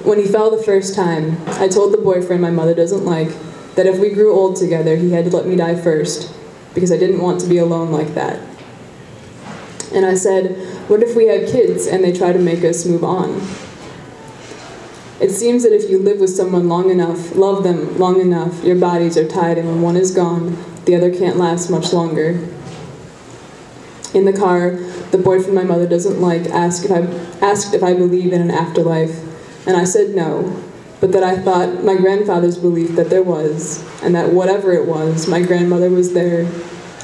When he fell the first time, I told the boyfriend my mother doesn't like that if we grew old together, he had to let me die first, because I didn't want to be alone like that. And I said, what if we had kids and they try to make us move on? It seems that if you live with someone long enough, love them long enough, your bodies are tied, and when one is gone, the other can't last much longer. In the car, the boyfriend my mother doesn't like asked if I believe in an afterlife, and I said no, but that I thought my grandfather's belief that there was, and that whatever it was, my grandmother was there,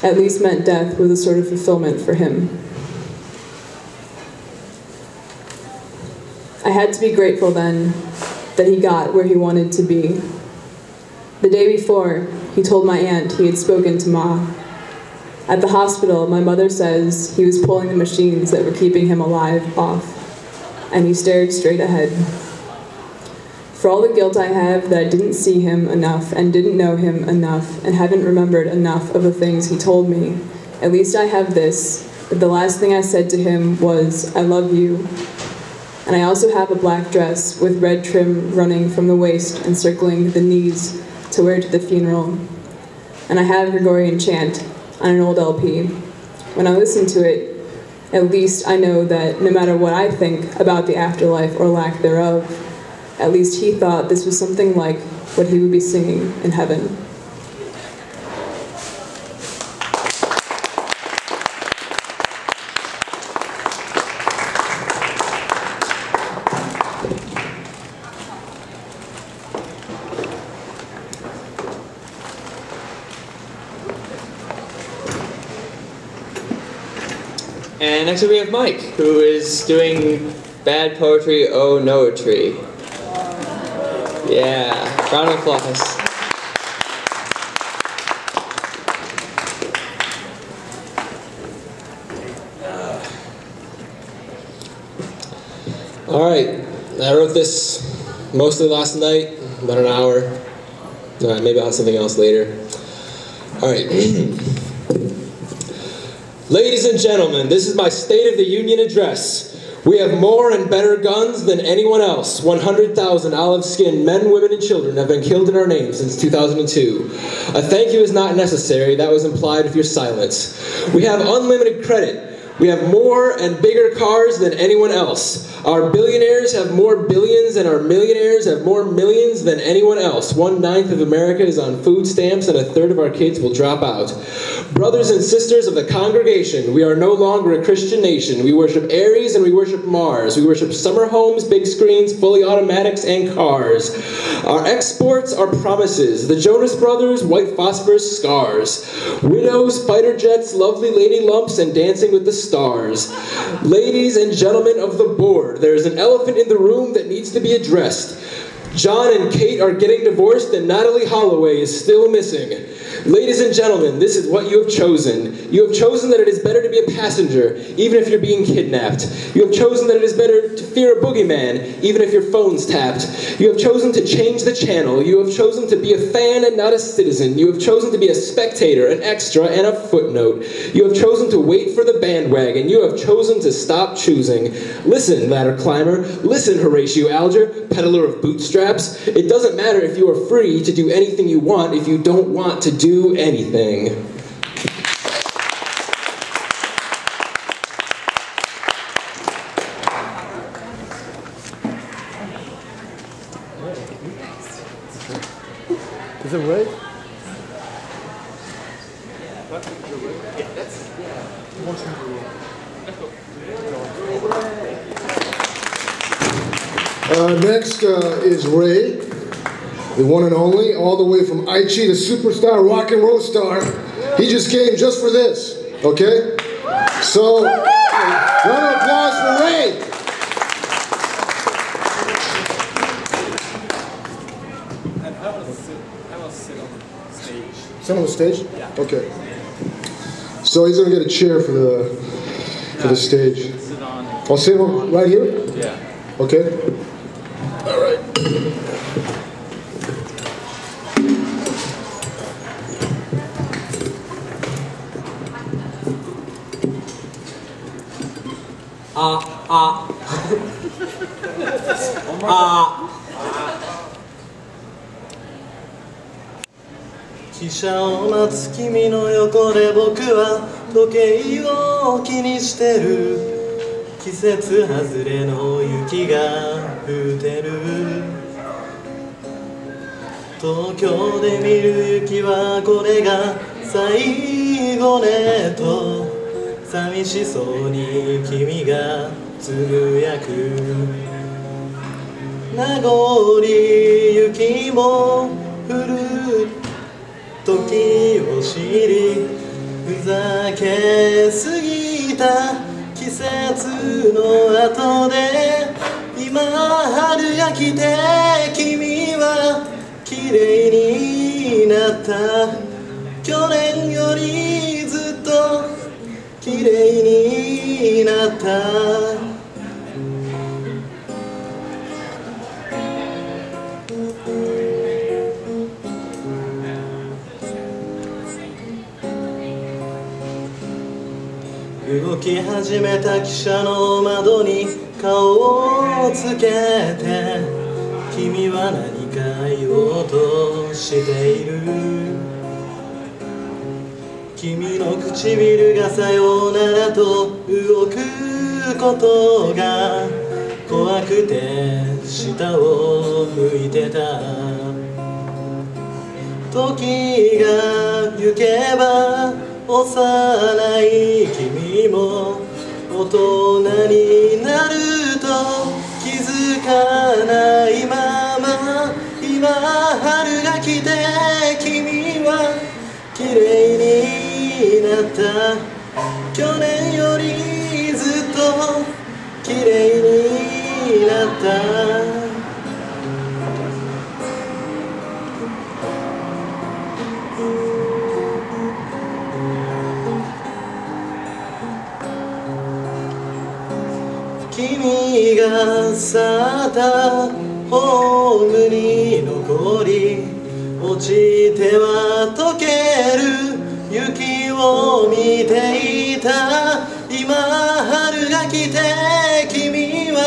at least meant death was a sort of fulfillment for him. I had to be grateful then that he got where he wanted to be. The day before, he told my aunt he had spoken to Ma. At the hospital, my mother says he was pulling the machines that were keeping him alive off, and he stared straight ahead. For all the guilt I have that I didn't see him enough and didn't know him enough and haven't remembered enough of the things he told me, at least I have this, that the last thing I said to him was, I love you. And I also have a black dress with red trim running from the waist and circling the knees to wear to the funeral. And I have Gregorian chant on an old LP. When I listen to it, at least I know that no matter what I think about the afterlife or lack thereof, at least he thought this was something like what he would be singing in heaven. And next up we have Mike, who is doing Bad Poetry, Oh Noetry. Yeah, round of applause. Alright, I wrote this mostly last night, about an hour. Alright, maybe I'll have something else later. Alright. Ladies and gentlemen, this is my State of the Union address. We have more and better guns than anyone else. 100,000 olive-skinned men, women, and children have been killed in our name since 2002. A thank you is not necessary. That was implied with your silence. We have unlimited credit. We have more and bigger cars than anyone else. Our billionaires have more billions and our millionaires have more millions than anyone else. 1/9 of America is on food stamps and 1/3 of our kids will drop out. Brothers and sisters of the congregation, we are no longer a Christian nation. We worship Ares and we worship Mars. We worship summer homes, big screens, fully automatics, and cars. Our exports are promises. The Jonas Brothers, white phosphorus scars. Widows, fighter jets, lovely lady lumps, and dancing with the stars. Ladies and gentlemen of the board, there is an elephant in the room that needs to be addressed. John and Kate are getting divorced and Natalie Holloway is still missing. Ladies and gentlemen, this is what you have chosen. You have chosen that it is better to be a passenger, even if you're being kidnapped. You have chosen that it is better to fear a boogeyman, even if your phone's tapped. You have chosen to change the channel. You have chosen to be a fan and not a citizen. You have chosen to be a spectator, an extra, and a footnote. You have chosen to wait for the bandwagon. You have chosen to stop choosing. Listen, ladder climber. Listen, Horatio Alger, peddler of bootstraps. It doesn't matter if you are free to do anything you want if you don't want to do anything. Is it right? Next is Ray, the one and only, all the way from Aichi, the superstar rock and roll star. He just came just for this, okay? So, round of applause for Ray. And I will sit on the stage. Sit on the stage? Yeah. Okay. So he's gonna get a chair for the stage. Sit on. I'll sit right here? Yeah. Okay. All right. 汽車を待つ君の横で僕は時計を気にしてる。季節外れの雪が降ってる。東京で見る雪はこれが最後ねと寂しそうに君がつぶやく。名残雪も降る時を知り、ふざけすぎた季節の後で今春が来て君は綺麗になった。去年よりずっと綺麗になった。動き始めた汽車の窓に顔をつけて君は何か言おうとしている。君の唇がさよならと動くことが怖くて下を向いてた。時が行けば幼い君も大人になると気づかないまま今春が来て君は綺麗になった。去年よりずっと綺麗になった。君が去ったホームに残り落ちては溶ける雪を見ていた。今春が来て君は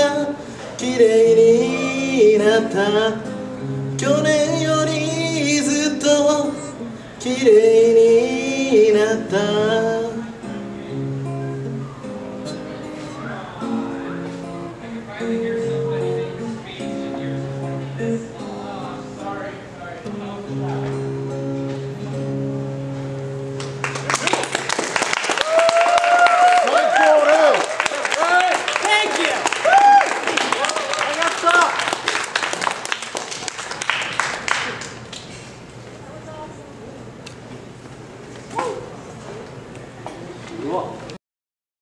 綺麗になった。去年よりずっと綺麗になった。